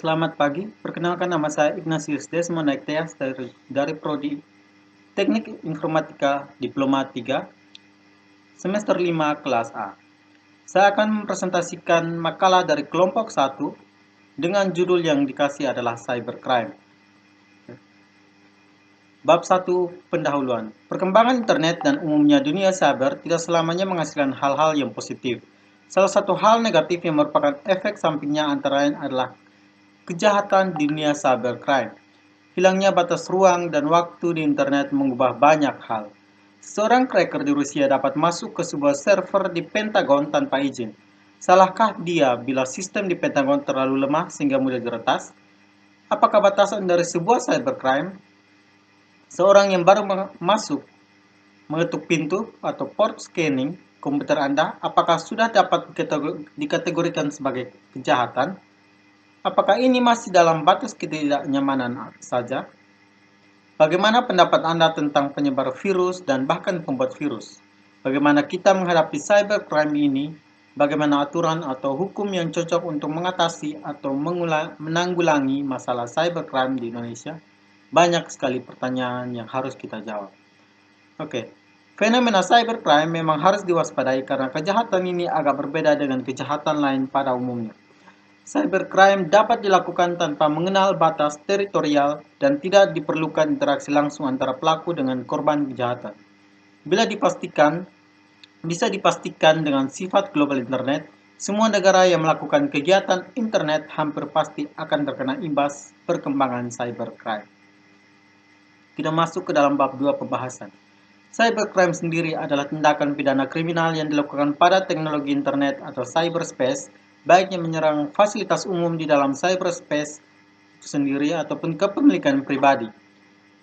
Selamat pagi, perkenalkan nama saya Ignatius Desmond Ektias dari Prodi Teknik Informatika Diploma 3, semester 5 kelas A. Saya akan mempresentasikan makalah dari kelompok 1 dengan judul yang dikasih adalah Cybercrime. Bab 1 Pendahuluan. Perkembangan internet dan umumnya dunia cyber tidak selamanya menghasilkan hal-hal yang positif. Salah satu hal negatif yang merupakan efek sampingnya antara lain adalah kejahatan di dunia cybercrime. Hilangnya batas ruang dan waktu di internet mengubah banyak hal. Seorang cracker di Rusia dapat masuk ke sebuah server di Pentagon tanpa izin. Salahkah dia bila sistem di Pentagon terlalu lemah sehingga mudah diretas? Apakah batasan dari sebuah cybercrime? Seorang yang baru masuk mengetuk pintu atau port scanning komputer Anda, apakah sudah dapat dikategorikan sebagai kejahatan? Apakah ini masih dalam batas ketidaknyamanan saja? Bagaimana pendapat Anda tentang penyebar virus dan bahkan pembuat virus? Bagaimana kita menghadapi cybercrime ini? Bagaimana aturan atau hukum yang cocok untuk mengatasi atau menanggulangi masalah cybercrime di Indonesia? Banyak sekali pertanyaan yang harus kita jawab. Oke, fenomena cybercrime memang harus diwaspadai karena kejahatan ini agak berbeda dengan kejahatan lain pada umumnya. Cybercrime dapat dilakukan tanpa mengenal batas teritorial dan tidak diperlukan interaksi langsung antara pelaku dengan korban kejahatan. Bisa dipastikan dengan sifat global internet, semua negara yang melakukan kegiatan internet hampir pasti akan terkena imbas perkembangan cybercrime. Kita masuk ke dalam bab 2 pembahasan. Cybercrime sendiri adalah tindakan pidana kriminal yang dilakukan pada teknologi internet atau cyberspace, baik yang menyerang fasilitas umum di dalam cyberspace itu sendiri ataupun kepemilikan pribadi.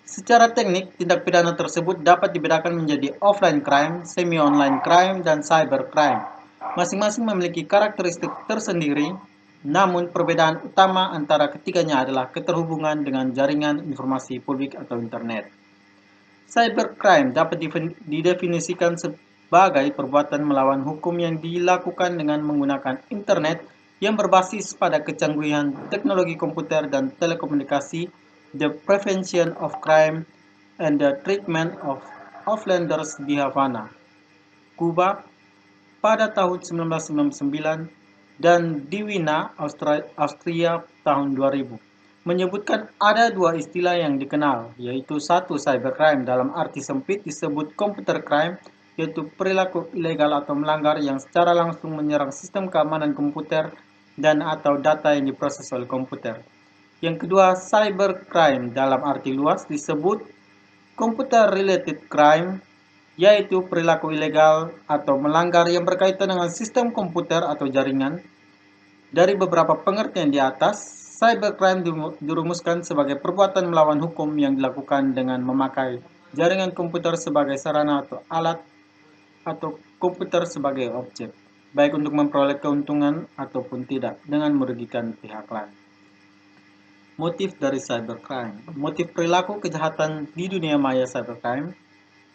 Secara teknik, tindak pidana tersebut dapat dibedakan menjadi offline crime, semi-online crime, dan cybercrime. Masing-masing memiliki karakteristik tersendiri, namun perbedaan utama antara ketiganya adalah keterhubungan dengan jaringan informasi publik atau internet. Cybercrime dapat didefinisikan sebagai perbuatan melawan hukum yang dilakukan dengan menggunakan internet yang berbasis pada kecanggihan teknologi komputer dan telekomunikasi, the prevention of crime, and the treatment of offenders di Havana, Kuba pada tahun 1999 dan di Wina, Austria tahun 2000. Menyebutkan ada dua istilah yang dikenal, yaitu satu cybercrime dalam arti sempit disebut computer crime, yaitu perilaku ilegal atau melanggar yang secara langsung menyerang sistem keamanan komputer dan atau data yang diproses oleh komputer. Yang kedua, cybercrime dalam arti luas disebut computer related crime, yaitu perilaku ilegal atau melanggar yang berkaitan dengan sistem komputer atau jaringan. Dari beberapa pengertian di atas, cybercrime dirumuskan sebagai perbuatan melawan hukum yang dilakukan dengan memakai jaringan komputer sebagai sarana atau alat atau komputer sebagai objek, baik untuk memperoleh keuntungan ataupun tidak dengan merugikan pihak lain. Motif dari cybercrime. Motif perilaku kejahatan di dunia maya cybercrime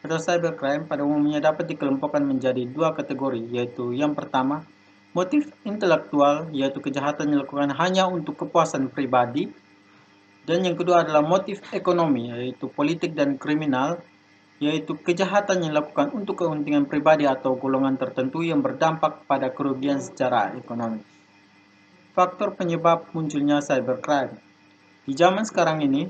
atau cybercrime pada umumnya dapat dikelompokkan menjadi dua kategori, yaitu yang pertama, motif intelektual, yaitu kejahatan yang dilakukan hanya untuk kepuasan pribadi, dan yang kedua adalah motif ekonomi, yaitu politik dan kriminal, yaitu kejahatan yang dilakukan untuk kepentingan pribadi atau golongan tertentu yang berdampak pada kerugian secara ekonomi. Faktor penyebab munculnya cybercrime. Di zaman sekarang ini,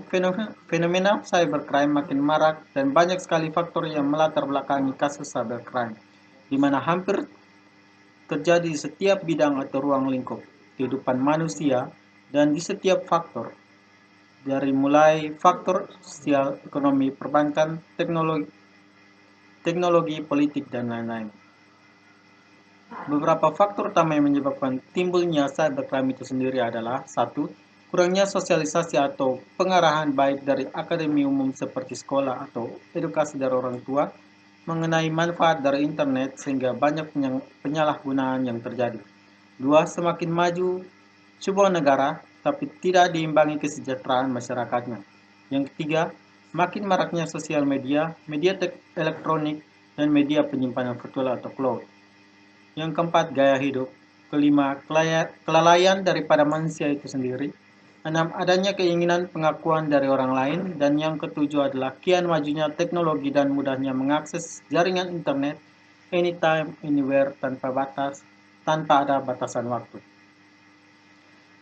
fenomena cybercrime makin marak dan banyak sekali faktor yang melatar belakangi kasus cybercrime, di mana hampir terjadi di setiap bidang atau ruang lingkup kehidupan manusia dan di setiap faktor, dari mulai faktor sosial, ekonomi, perbankan, teknologi, politik, dan lain-lain. Beberapa faktor utama yang menyebabkan timbulnya cybercrime itu sendiri adalah: satu, kurangnya sosialisasi atau pengarahan baik dari akademi umum seperti sekolah atau edukasi dari orang tua mengenai manfaat dari internet sehingga banyak penyalahgunaan yang terjadi. Dua, semakin maju sebuah negara tapi tidak diimbangi kesejahteraan masyarakatnya. Yang ketiga, makin maraknya sosial media, media elektronik, dan media penyimpanan virtual atau cloud. Yang keempat, gaya hidup. Kelima, kelalaian daripada manusia itu sendiri. 6. Adanya keinginan pengakuan dari orang lain. Dan yang ketujuh adalah kian majunya teknologi dan mudahnya mengakses jaringan internet anytime, anywhere, tanpa ada batasan waktu.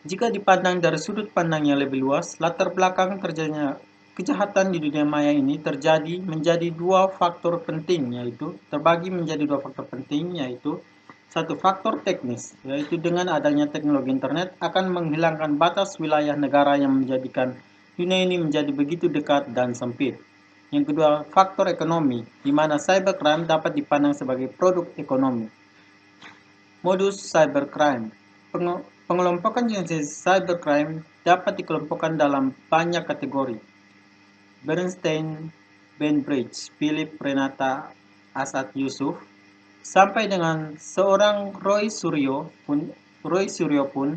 Jika dipandang dari sudut pandang yang lebih luas, latar belakang terjadinya kejahatan di dunia maya ini menjadi dua faktor penting, yaitu satu faktor teknis, yaitu dengan adanya teknologi internet akan menghilangkan batas wilayah negara yang menjadikan dunia ini menjadi begitu dekat dan sempit. Yang kedua, faktor ekonomi, di mana cybercrime dapat dipandang sebagai produk ekonomi. Modus cybercrime. Pengelompokan jenis cybercrime dapat dikelompokkan dalam banyak kategori. Bernstein, Bainbridge, Philip Renata, Asad Yusuf, sampai dengan seorang Roy Suryo pun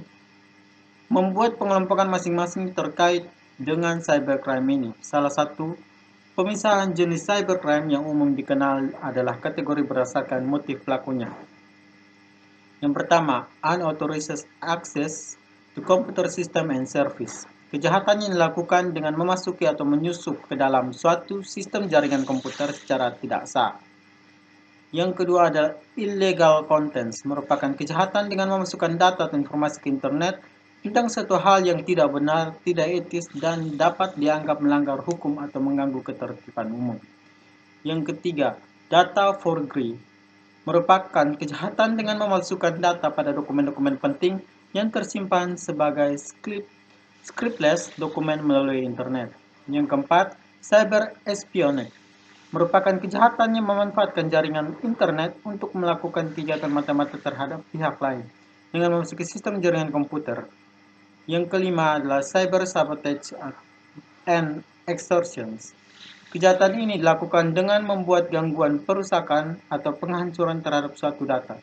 membuat pengelompokan masing-masing terkait dengan cybercrime ini. Salah satu pemisahan jenis cybercrime yang umum dikenal adalah kategori berdasarkan motif pelakunya. Yang pertama, unauthorized access to computer system and service. Kejahatan yang dilakukan dengan memasuki atau menyusup ke dalam suatu sistem jaringan komputer secara tidak sah. Yang kedua adalah illegal contents, merupakan kejahatan dengan memasukkan data atau informasi ke internet tentang suatu hal yang tidak benar, tidak etis, dan dapat dianggap melanggar hukum atau mengganggu ketertiban umum. Yang ketiga, data forgery, merupakan kejahatan dengan memalsukan data pada dokumen-dokumen penting yang tersimpan sebagai scriptless dokumen melalui internet. Yang keempat, cyber espionage, merupakan kejahatan yang memanfaatkan jaringan internet untuk melakukan kegiatan mata-mata terhadap pihak lain dengan memasuki sistem jaringan komputer. Yang kelima adalah cyber sabotage and extortions. Kejahatan ini dilakukan dengan membuat gangguan perusakan atau penghancuran terhadap suatu data.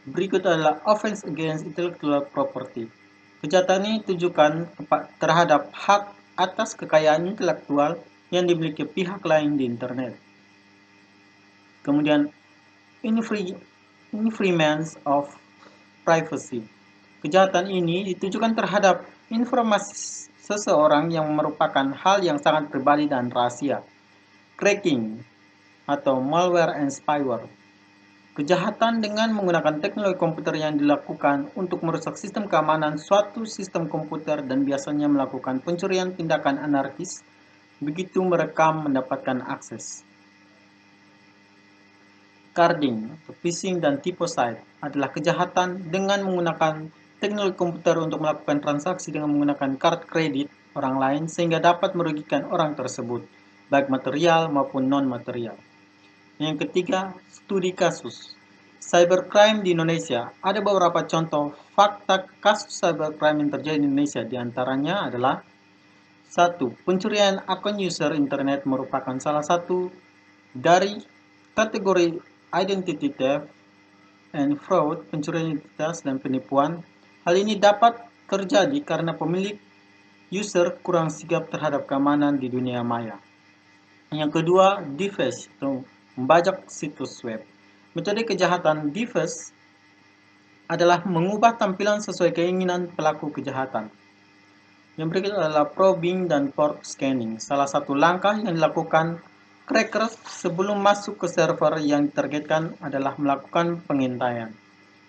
Berikut adalah offense against intellectual property. Kejahatan ini ditujukan terhadap hak atas kekayaan intelektual yang dimiliki pihak lain di internet. Kemudian, infringement of privacy. Kejahatan ini ditujukan terhadap informasi seseorang yang merupakan hal yang sangat pribadi dan rahasia. Cracking atau malware and spyware. Kejahatan dengan menggunakan teknologi komputer yang dilakukan untuk merusak sistem keamanan suatu sistem komputer dan biasanya melakukan pencurian tindakan anarkis begitu merekam mendapatkan akses. Carding, phishing, dan typocide adalah kejahatan dengan menggunakan teknologi komputer untuk melakukan transaksi dengan menggunakan kartu kredit orang lain sehingga dapat merugikan orang tersebut, baik material maupun non-material. Yang ketiga, studi kasus. Cybercrime di Indonesia. Ada beberapa contoh fakta kasus cybercrime yang terjadi di Indonesia. Di antaranya adalah 1. Pencurian akun user internet merupakan salah satu dari kategori identity theft and fraud, pencurian identitas dan penipuan. Hal ini dapat terjadi karena pemilik user kurang sigap terhadap keamanan di dunia maya. Yang kedua, deface atau membajak situs web. Metode kejahatan deface adalah mengubah tampilan sesuai keinginan pelaku kejahatan. Yang berikut adalah probing dan port scanning. Salah satu langkah yang dilakukan crackers sebelum masuk ke server yang ditargetkan adalah melakukan pengintaian.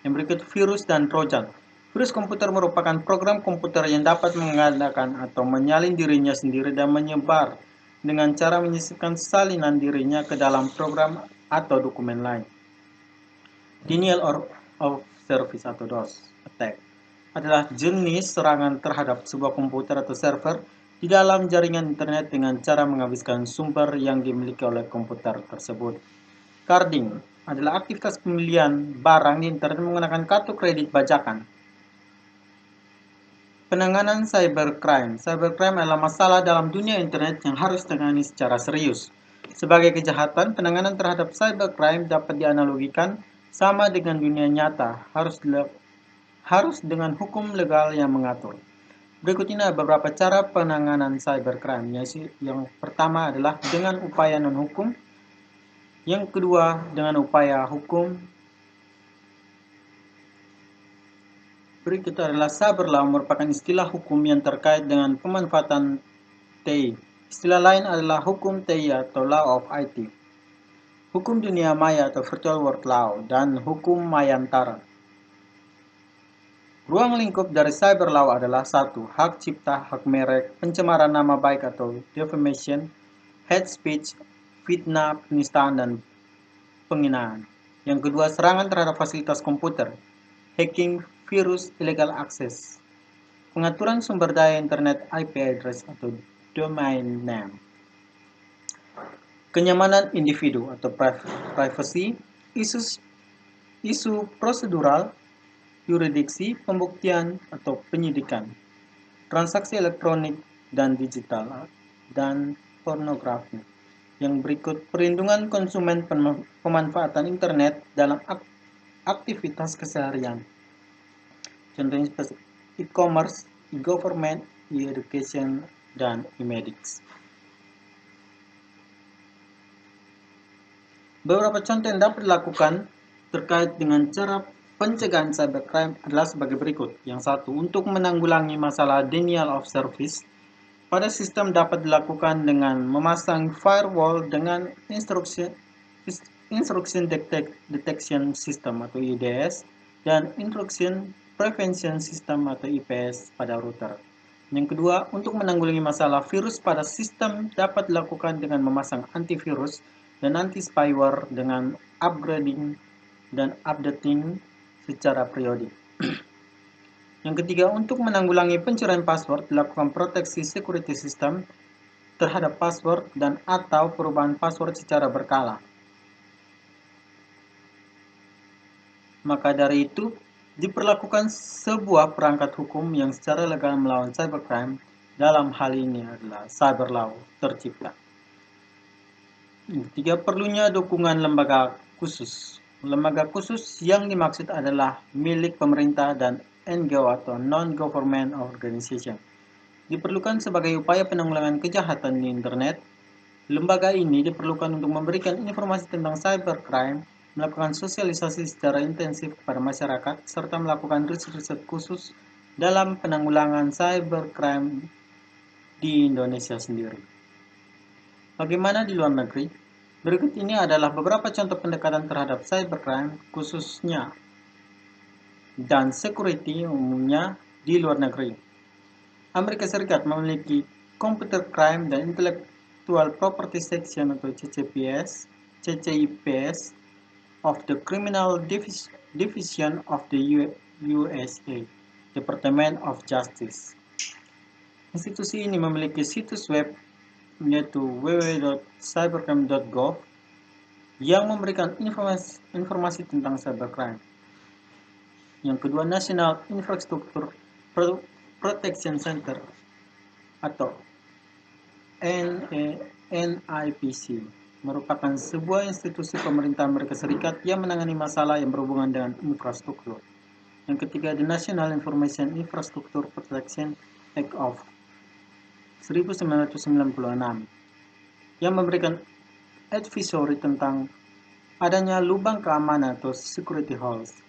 Yang berikut virus dan trojan. Virus komputer merupakan program komputer yang dapat mengadakan atau menyalin dirinya sendiri dan menyebar dengan cara menyisipkan salinan dirinya ke dalam program atau dokumen lain. Denial of service atau DOS attack adalah jenis serangan terhadap sebuah komputer atau server di dalam jaringan internet dengan cara menghabiskan sumber yang dimiliki oleh komputer tersebut. Carding adalah aktivitas pembelian barang di internet menggunakan kartu kredit bajakan. Penanganan cybercrime. Cybercrime adalah masalah dalam dunia internet yang harus ditangani secara serius. Sebagai kejahatan, penanganan terhadap cybercrime dapat dianalogikan sama dengan dunia nyata, harus dengan hukum legal yang mengatur. Berikut ini beberapa cara penanganan cybercrime. Yang pertama adalah dengan upaya non-hukum. Yang kedua dengan upaya hukum. Berikut adalah cyber law merupakan istilah hukum yang terkait dengan pemanfaatan TI. Istilah lain adalah hukum TI atau Law of IT, hukum dunia maya atau Virtual World Law, dan hukum mayantara. Ruang lingkup dari cyber law adalah 1. Hak cipta, hak merek, pencemaran nama baik atau defamation, hate speech, fitnah, penistaan, dan penghinaan. Yang kedua, serangan terhadap fasilitas komputer, hacking, virus, illegal access, pengaturan sumber daya internet IP address atau domain name, kenyamanan individu atau privacy, isu prosedural, yurisdiksi, pembuktian atau penyidikan, transaksi elektronik dan digital, dan pornografi. Yang berikut, perlindungan konsumen pemanfaatan internet dalam aktivitas keseharian. Contohnya seperti e-commerce, e-government, e-education, dan e-medics. Beberapa contoh yang dapat dilakukan terkait dengan cara pencegahan cybercrime adalah sebagai berikut. Yang satu, untuk menanggulangi masalah denial of service, pada sistem dapat dilakukan dengan memasang firewall dengan Instruction Detection System atau IDS dan Intrusion Prevention System atau IPS pada router. Yang kedua, untuk menanggulangi masalah virus pada sistem dapat dilakukan dengan memasang antivirus dan anti-spyware dengan upgrading dan updating secara periodik. Yang ketiga, untuk menanggulangi pencurian password dilakukan proteksi security system terhadap password dan atau perubahan password secara berkala. Maka dari itu, diperlakukan sebuah perangkat hukum yang secara legal melawan cybercrime. Dalam hal ini adalah cyber law tercipta. Ketiga, perlunya dukungan lembaga khusus. Lembaga khusus yang dimaksud adalah milik pemerintah dan NGO atau non-government organization. Diperlukan sebagai upaya penanggulangan kejahatan di internet. Lembaga ini diperlukan untuk memberikan informasi tentang cybercrime, melakukan sosialisasi secara intensif kepada masyarakat, serta melakukan riset-riset khusus dalam penanggulangan cybercrime di Indonesia sendiri. Bagaimana di luar negeri? Berikut ini adalah beberapa contoh pendekatan terhadap cybercrime, khususnya dan security umumnya di luar negeri. Amerika Serikat memiliki Computer Crime dan Intellectual Property Section atau CCIPS of the Criminal Division of the USA, Department of Justice. Institusi ini memiliki situs web yaitu www.cybercrime.gov yang memberikan informasi tentang cybercrime. Yang kedua, National Infrastructure Protection Center atau NIPC merupakan sebuah institusi pemerintah Amerika Serikat yang menangani masalah yang berhubungan dengan infrastruktur. Yang ketiga, The National Information Infrastructure Protection Act of 1996 yang memberikan advisory tentang adanya lubang keamanan atau security holes.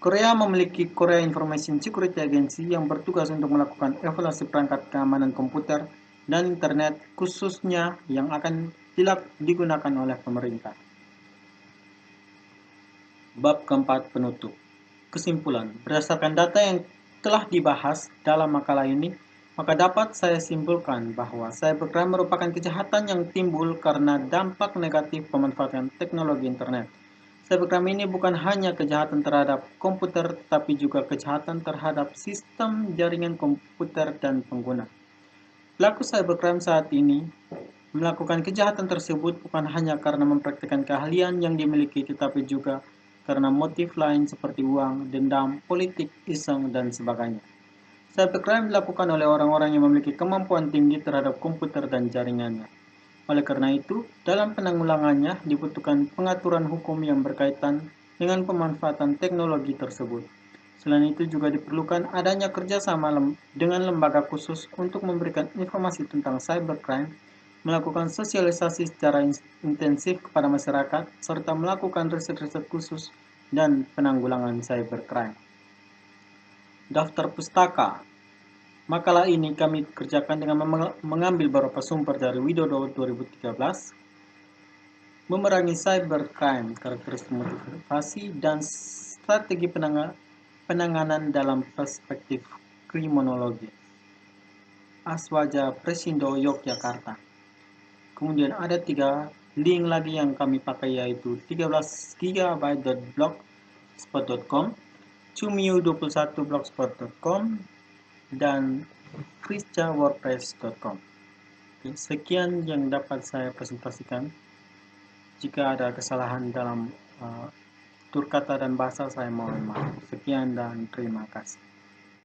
Korea memiliki Korea Information Security Agency yang bertugas untuk melakukan evaluasi perangkat keamanan komputer dan internet khususnya yang akan digunakan oleh pemerintah. Bab keempat, penutup. Kesimpulan, berdasarkan data yang telah dibahas dalam makalah ini, maka dapat saya simpulkan bahwa cybercrime merupakan kejahatan yang timbul karena dampak negatif pemanfaatan teknologi internet. Cybercrime ini bukan hanya kejahatan terhadap komputer, tetapi juga kejahatan terhadap sistem jaringan komputer dan pengguna. Pelaku cybercrime saat ini melakukan kejahatan tersebut bukan hanya karena mempraktikkan keahlian yang dimiliki, tetapi juga karena motif lain seperti uang, dendam, politik, iseng, dan sebagainya. Cybercrime dilakukan oleh orang-orang yang memiliki kemampuan tinggi terhadap komputer dan jaringannya. Oleh karena itu, dalam penanggulangannya dibutuhkan pengaturan hukum yang berkaitan dengan pemanfaatan teknologi tersebut. Selain itu juga diperlukan adanya kerjasama dengan lembaga khusus untuk memberikan informasi tentang cybercrime, melakukan sosialisasi secara intensif kepada masyarakat, serta melakukan riset-riset khusus dan penanggulangan cybercrime. Daftar pustaka. Makalah ini kami kerjakan dengan mengambil beberapa sumber dari Widodo 2013, memerangi cybercrime, karakteristik motivasi, dan strategi penanganan dalam perspektif kriminologi. Aswaja Presindo Yogyakarta. Kemudian ada 3 link lagi yang kami pakai, yaitu 13gb.blogspot.com, cumiu21blogspot.com, dan christiawordpress.com. Sekian yang dapat saya presentasikan. Jika ada kesalahan dalam tutur kata dan bahasa, saya mohon maaf. Sekian dan terima kasih.